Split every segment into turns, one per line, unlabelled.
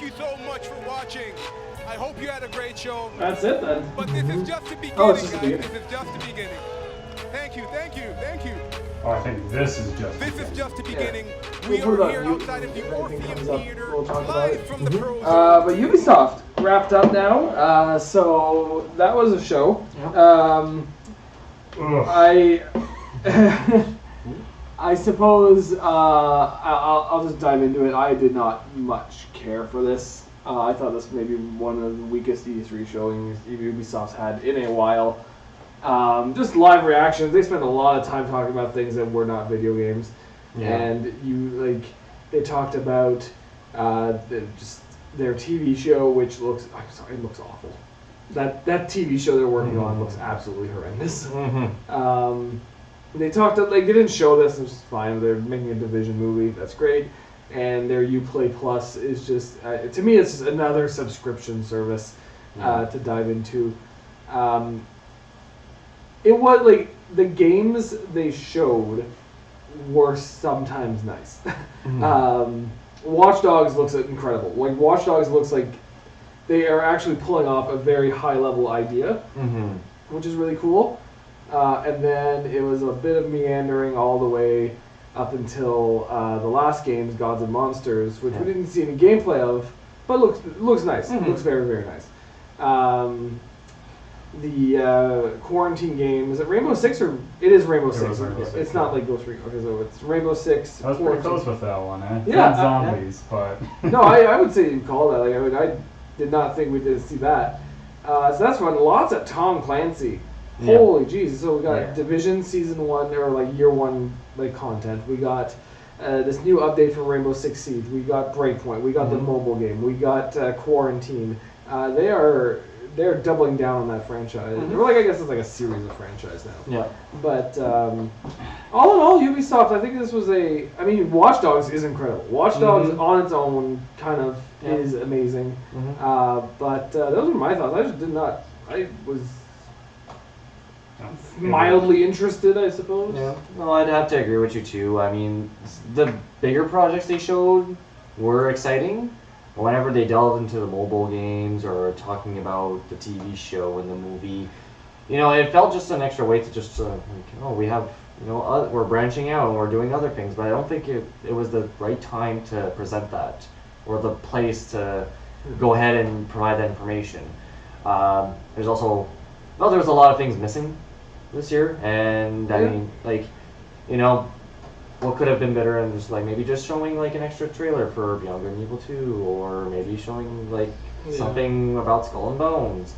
you so much for watching. I hope you had a great show.
That's it then.
But this is just the beginning,
Oh, it's just the
guys.
beginning.
This is just the beginning. Thank you, thank you, thank you.
Oh, I think this is just.
This is just the beginning.
Yeah.
We
We'll put
are
it
here
on you-
outside of the
if anything
Orpheum
comes up,
Theater,
we'll talk about
live
it.
from the Pro
But Ubisoft wrapped up now, so that was a show. I suppose I'll just dive into it. I did not much care for this. I thought this may be one of the weakest E3 showings Ubisoft's had in a while. Just live reactions. They spent a lot of time talking about things that were not video games, and they talked about just their TV show, which looks it looks awful. That TV show they're working on looks absolutely horrendous. They talked they didn't show this, which is fine. They're making a Division movie. That's great. And their Uplay Plus is just to me it's just another subscription service to dive into. It was the games they showed were sometimes nice. Watch Dogs looks incredible. Watch Dogs looks like they are actually pulling off a very high level idea, which is really cool. And then it was a bit of meandering all the way up until the last games, Gods and Monsters, which we didn't see any gameplay of, but looks nice. It looks very, very nice. The quarantine game, is it Rainbow Six or it is Rainbow Six? It's not like Ghost Recon. Okay, so it's Rainbow Six.
I was pretty close with that one, eh?
Yeah,
Not zombies, but
no, I would say you call that. I did not think we did see that. So that's fun. Lots of Tom Clancy. Holy jeez! So we got Division Season 1 or Year 1 content. We got this new update for Rainbow Six Siege. We got Breakpoint. We got the mobile game. We got Quarantine. They're doubling down on that franchise. Or I guess it's like a series of franchise now. Yeah. But all in all, Ubisoft, I think this was Watch Dogs is incredible. Watch Dogs on its own kind of is amazing. But those are my thoughts. I just did not. I was mildly interested, I suppose.
Yeah. Well, I'd have to agree with you too. I mean, the bigger projects they showed were exciting. Whenever they delved into the mobile games or talking about the TV show and the movie, it felt just an extra way to just we have, we're branching out and we're doing other things. But I don't think it was the right time to present that or the place to go ahead and provide that information. There's also, there's a lot of things missing this year, and I mean, what could have been better, and just maybe just showing an extra trailer for Beyond Good and Evil 2, or maybe showing something about Skull and Bones.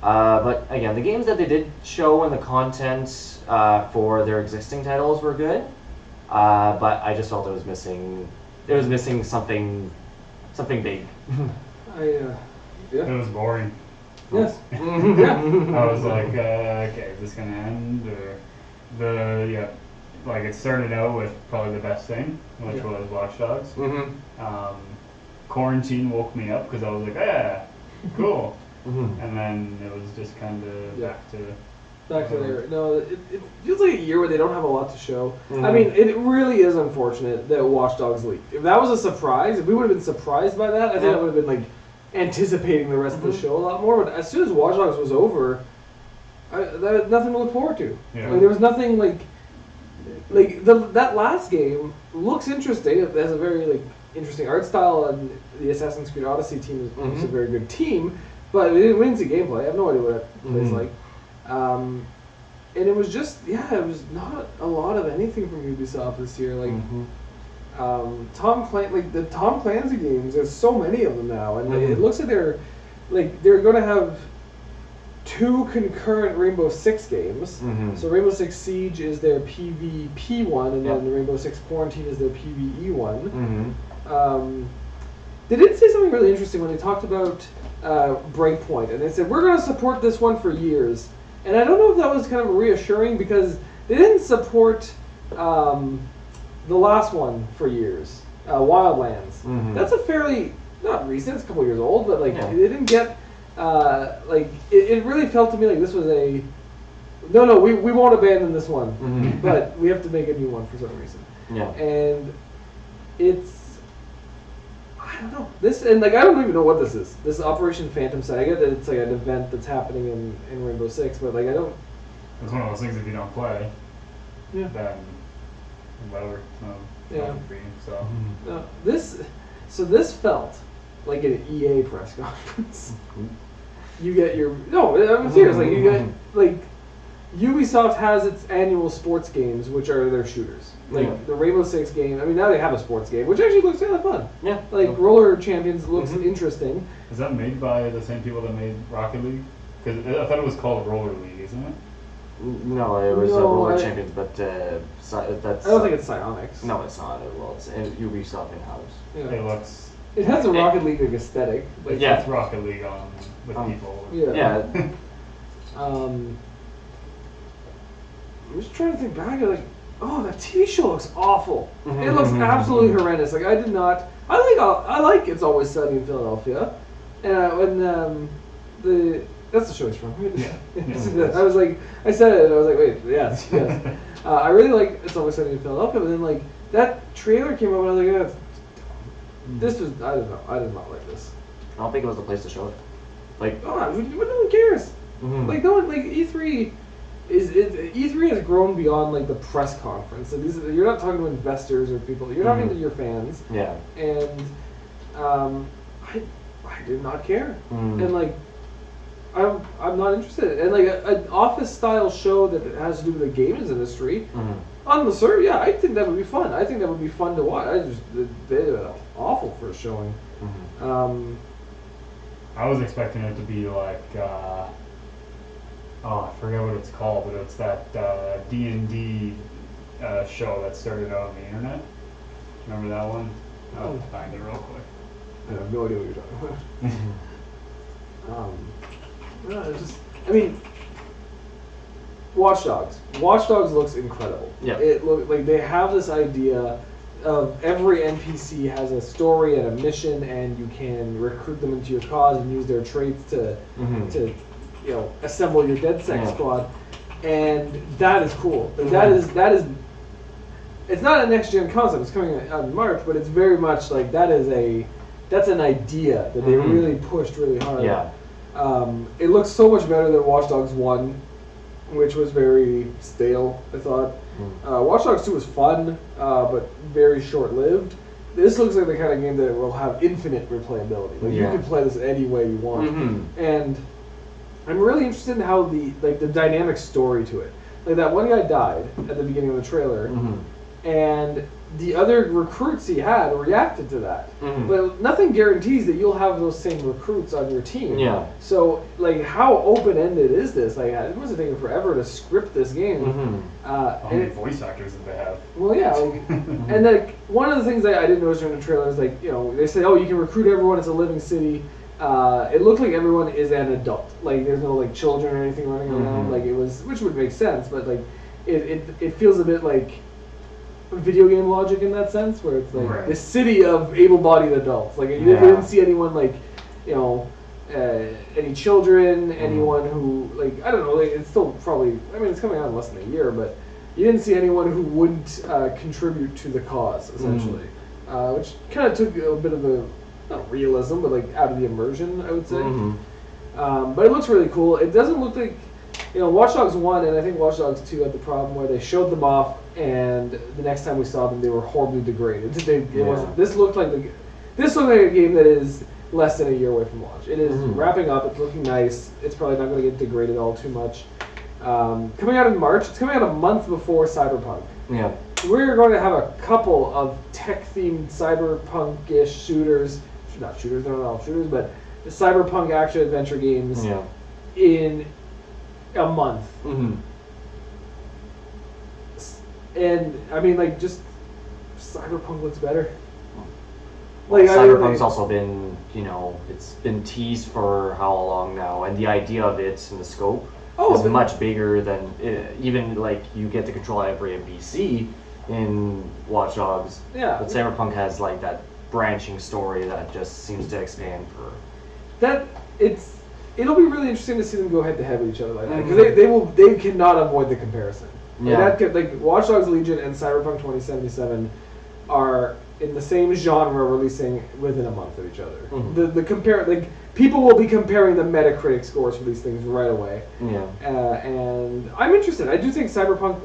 But again, the games that they did show and the content for their existing titles were good, but I just felt it was missing. It was missing something big.
It was boring.
Yes.
I was like, okay, is this gonna end? Or it started out with probably the best thing, which was Watch Dogs. Quarantine woke me up because I was like, cool. And then it was just kind of back to
there. No, it feels like a year where they don't have a lot to show. I mean, it really is unfortunate that Watch Dogs leaked. If that was a surprise, if we would have been surprised by that, I think I would have been anticipating the rest of the show a lot more. But as soon as Watch Dogs was over, there was nothing to look forward to.
Yeah.
There was nothing that last game looks interesting. It has a very interesting art style, and the Assassin's Creed Odyssey team is a very good team. But we didn't see gameplay. I have no idea what it plays like. And it was just it was not a lot of anything from Ubisoft this year. Tom Clancy games. There's so many of them now, and it looks like they're going to have 2 concurrent Rainbow Six games. So Rainbow Six Siege is their PvP one, and then Rainbow Six Quarantine is their PvE one. They did say something really interesting when they talked about Breakpoint, and they said we're going to support this one for years. And I don't know if that was kind of reassuring because they didn't support the last one for years, Wildlands. That's a fairly not recent; it's a couple years old, but they didn't get. It really felt to me like this was a no, we won't abandon this one, but we have to make a new one for some reason. And it's, I I don't know. This, and like, I don't even know what this is. This Operation Phantom Sight. I get that it's like an event that's happening in Rainbow Six, but like, I don't.
It's one of those things. If you don't play,
Yeah.
then whatever.
Yeah.
Nothing for you. So
No, this felt like an EA press conference. You get your I'm serious. Like you get like Ubisoft has its annual sports games, which are their shooters. Like the Rainbow Six game. I mean, now they have a sports game, which actually looks kind of fun.
Yeah.
Like Roller Champions looks interesting.
is that made by the same people that made Rocket League? Because I thought it was called Roller League, isn't it?
No, it was
No,
Roller
I-
Champions, but that's.
I don't think it's Psyonix.
No, it's not. Well, it's Ubisoft in house.
Yeah.
It looks.
It has a Rocket League like aesthetic. Like,
Yeah.
It's Rocket League on with people.
Yeah.
Yeah.
I'm just trying to think back. Like, oh, that TV show looks awful. It looks absolutely horrendous. Like, I did not. I like It's Always Sunny in Philadelphia, and that's the show it's from.
Yeah.
I was like, I said it, and I was like, wait, yes. I really like It's Always Sunny in Philadelphia, but then like that trailer came up, and I was like, yeah, this was, I don't know, I did not like this.
I don't think it was the place to show it. Like,
Oh, no one cares. Like no one, like E3 E3 has grown beyond like the press conference. Like, you're not talking to investors or people. You're talking to your fans.
yeah.
And I did not care.
Mm.
And like I'm not interested. And like an office style show that has to do with the games industry. On the server, yeah, I think that would be fun. I think that would be fun to watch. They did an awful first showing.
I was expecting it to be like, I forget what it's called, but it's that D&D show that started out on the internet. Remember that one? I'll find it real quick.
I have no idea what you're talking about. No, it's just, I mean, Watch Dogs. Watch Dogs looks incredible.
Yeah.
It look like they have this idea of every NPC has a story and a mission, and you can recruit them into your cause and use their traits to assemble your DedSec squad, and that is cool. Like, that is. It's not a next gen concept. It's coming out in March, but it's very much like that's an idea that they really pushed really hard.
Yeah.
It looks so much better than Watch Dogs 1, which was very stale, I thought. Watch Dogs 2 was fun, but very short-lived. This looks like the kind of game that will have infinite replayability. Like you can play this any way you want. And I'm really interested in how the dynamic story to it. Like that one guy died at the beginning of the trailer, and the other recruits he had reacted to that. But nothing guarantees that you'll have those same recruits on your team.
Yeah.
So, like, how open-ended is this? Like, it must have taken forever to script this game.
How many voice actors did they have?
Well, yeah. Like, and, like, one of the things I didn't notice during the trailer is, like, they say, oh, you can recruit everyone. It's a living city. It looked like everyone is an adult. Like, there's no, like, children or anything running around. Like, it was, which would make sense, but, like, it feels a bit like video game logic in that sense, where it's like the city of able-bodied adults. Like you didn't see anyone like, any children, anyone who like I don't know. Like it's still probably. I mean, it's coming out in less than a year, but you didn't see anyone who wouldn't contribute to the cause essentially, which kind of took a bit of the not realism, but like out of the immersion, I would say. But it looks really cool. It doesn't look like. Watch Dogs 1 and I think Watch Dogs 2 had the problem where they showed them off and the next time we saw them they were horribly degraded. This looked like a game that is less than a year away from launch. It is wrapping up, it's looking nice, it's probably not going to get degraded all too much. Coming out in March, it's coming out a month before Cyberpunk.
Yeah.
We're going to have a couple of tech-themed cyberpunk-ish shooters, not shooters, they're not all shooters, but cyberpunk action-adventure games in a month. And I mean, like, just Cyberpunk looks better.
Like, Cyberpunk's also been, it's been teased for how long now, and the idea of it and the scope is much bigger than even like you get to control every NPC in Watch Dogs.
Yeah.
But Cyberpunk has like that branching story that just seems to expand for.
It'll be really interesting to see them go head to head with each other like that because they cannot avoid the comparison.
Yeah.
Like Watch Dogs Legion and Cyberpunk 2077 are in the same genre releasing within a month of each other.
Mhm.
The compare like people will be comparing the Metacritic scores for these things right away.
Yeah.
And I'm interested. I do think Cyberpunk.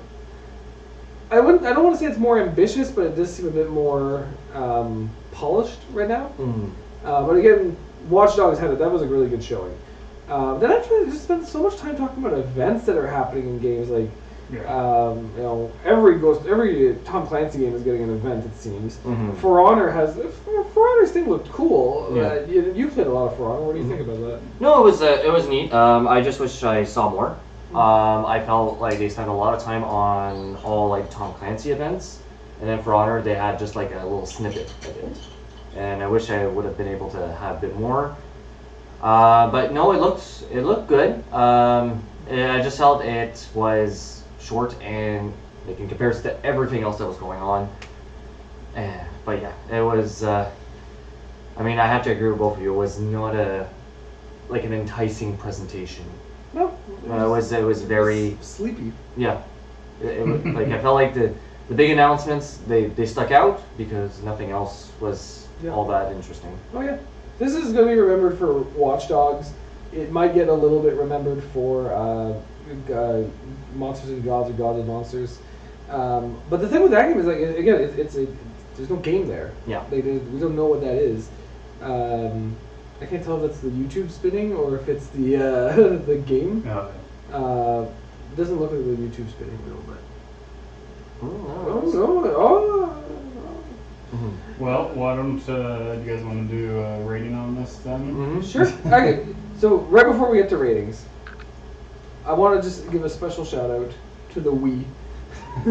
I don't want to say it's more ambitious, but it does seem a bit more polished right now.
Mhm.
But again, Watch Dogs that was a really good showing. Then actually, just spent so much time talking about events that are happening in games. Like, you know, every Tom Clancy game is getting an event. It seems.
Mhm.
For Honor's thing looked cool.
Yeah.
You played a lot of For Honor. What do you think about that?
No, it was neat. I just wish I saw more. I felt like they spent a lot of time on all like Tom Clancy events, and then For Honor they had just like a little snippet of it, and I wish I would have been able to have a bit more. But no, it looked good. I just felt it was short and like in comparison to everything else that was going on. But yeah, it was. I mean, I have to agree with both of you. It was not like an enticing presentation.
No.
It was very
sleepy.
yeah. Like I felt like the big announcements they stuck out because nothing else was all that interesting.
Oh yeah, this is going to be remembered for Watch Dogs. It might get a little bit remembered for Monsters and Gods or Gods and Monsters. But the thing with that game is like again, there's no game there.
Yeah.
We don't know what that is. I can't tell if it's the YouTube spinning or if it's the the game. It doesn't look like the YouTube spinning a little bit.
Well, why don't do you guys want to do a rating on this then?
Sure. Okay. So right before we get to ratings, I want to just give a special shout out to the Wii.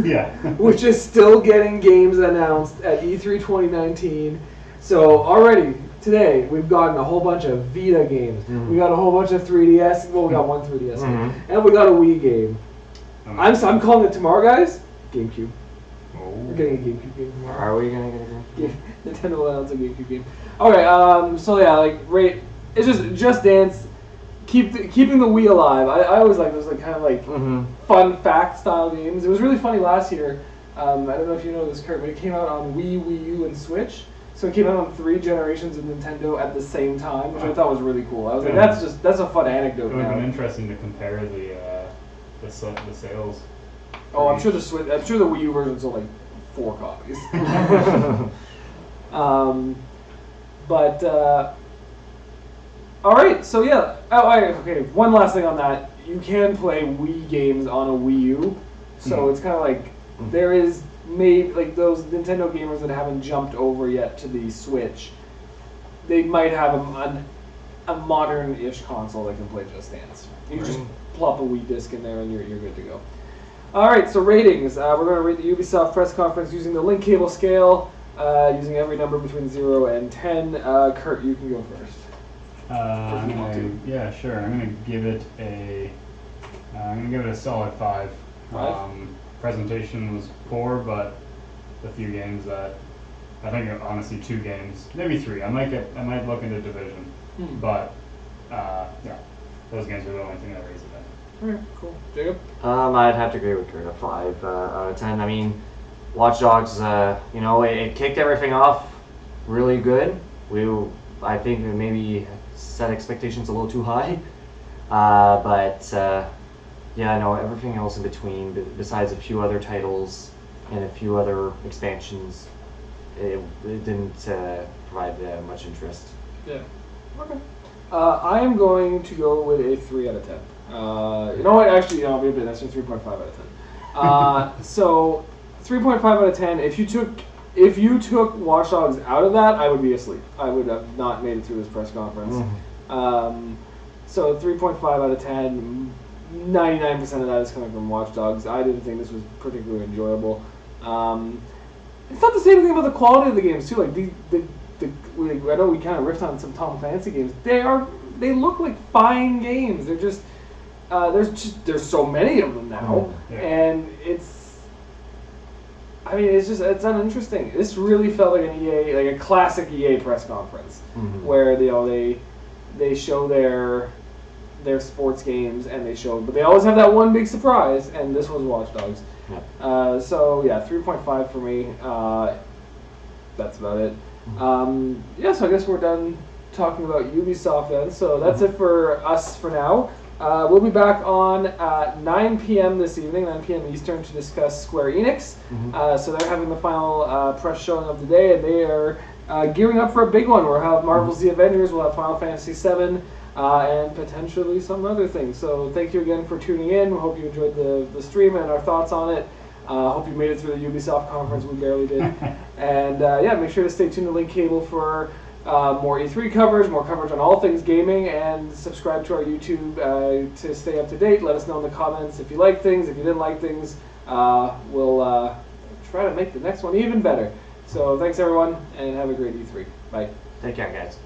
Yeah.
Which is still getting games announced at E3 2019. So already today we've gotten a whole bunch of Vita games. We got a whole bunch of 3DS. Well, we got one 3DS game, and we got a Wii game. I'm calling it tomorrow, guys. GameCube. We're getting a GameCube game tomorrow.
Are we gonna get a GameCube?
Nintendo will announce a GameCube game. Okay. So yeah, like it's just Dance. Keeping the Wii alive. I always like those like kind of like fun fact style games. It was really funny last year. I don't know if you know this, Kurt, but it came out on Wii U, and Switch. So it came out on 3 generations of Nintendo at the same time, which I thought was really cool. I was like, that's a fun anecdote.
It would have been interesting to compare the sales.
Oh, I'm sure the Wii U version sold like 4 copies. All right, so yeah. Okay. One last thing on that: you can play Wii games on a Wii U, so it's kind of like there is maybe like those Nintendo gamers that haven't jumped over yet to the Switch. They might have a modern-ish console that can play Just Dance. You just plop a Wii disc in there and you're good to go. All right, so ratings. We're going to rate the Ubisoft press conference using the link cable scale, using every number between 0 and 10. Kurt, you can go first.
Yeah, sure. I'm gonna give it a solid 5. Presentation was poor, but a few games that I think honestly 2 games, maybe 3. I might look into Division, but yeah, those games are the only thing that raise it up.
Alright, cool. Jacob?
I'd have to agree with Kurt. A 5 out of 10. I mean, Watch Dogs. It kicked everything off really good. I think we maybe set expectations a little too high, yeah, no, everything else in between, besides a few other titles and a few other expansions, it didn't provide much interest.
Yeah. Okay. I am going to go with a 3 out of 10. You know what? Actually, I'll be a bit nicer. 3.5 out of 10. So, 3.5 out of 10. If you took Watch Dogs out of that, I would be asleep. I would have not made it through this press conference. So 3.5 out of 10. 99% of that is coming from Watch Dogs. I didn't think this was particularly enjoyable. It's not the same thing about the quality of the games too. Like I know we kind of riffed on some Tom Clancy games. They look like fine games. They're just there's so many of them now, and it's uninteresting. This really felt like a classic EA press conference, where they show their sports games but they always have that one big surprise, and this was Watch Dogs. So yeah, 3.5 for me. that's about it. Yeah, so I guess we're done talking about Ubisoft then. So that's it for us for now. We'll be back on 9 p.m. this evening, 9 p.m. Eastern, to discuss Square Enix. So they're having the final press showing of the day, and they are gearing up for a big one. We'll have Marvel's The Avengers, we'll have Final Fantasy VII, and potentially some other things. So thank you again for tuning in. We hope you enjoyed the stream and our thoughts on it. Hope you made it through the Ubisoft conference. We barely did. And yeah, make sure to stay tuned to Link Cable for more E3 coverage, more coverage on all things gaming, and subscribe to our YouTube to stay up to date. Let us know in the comments if you like things, if you didn't like things. We'll try to make the next one even better. So thanks everyone, and have a great E3. Bye.
Take care, guys.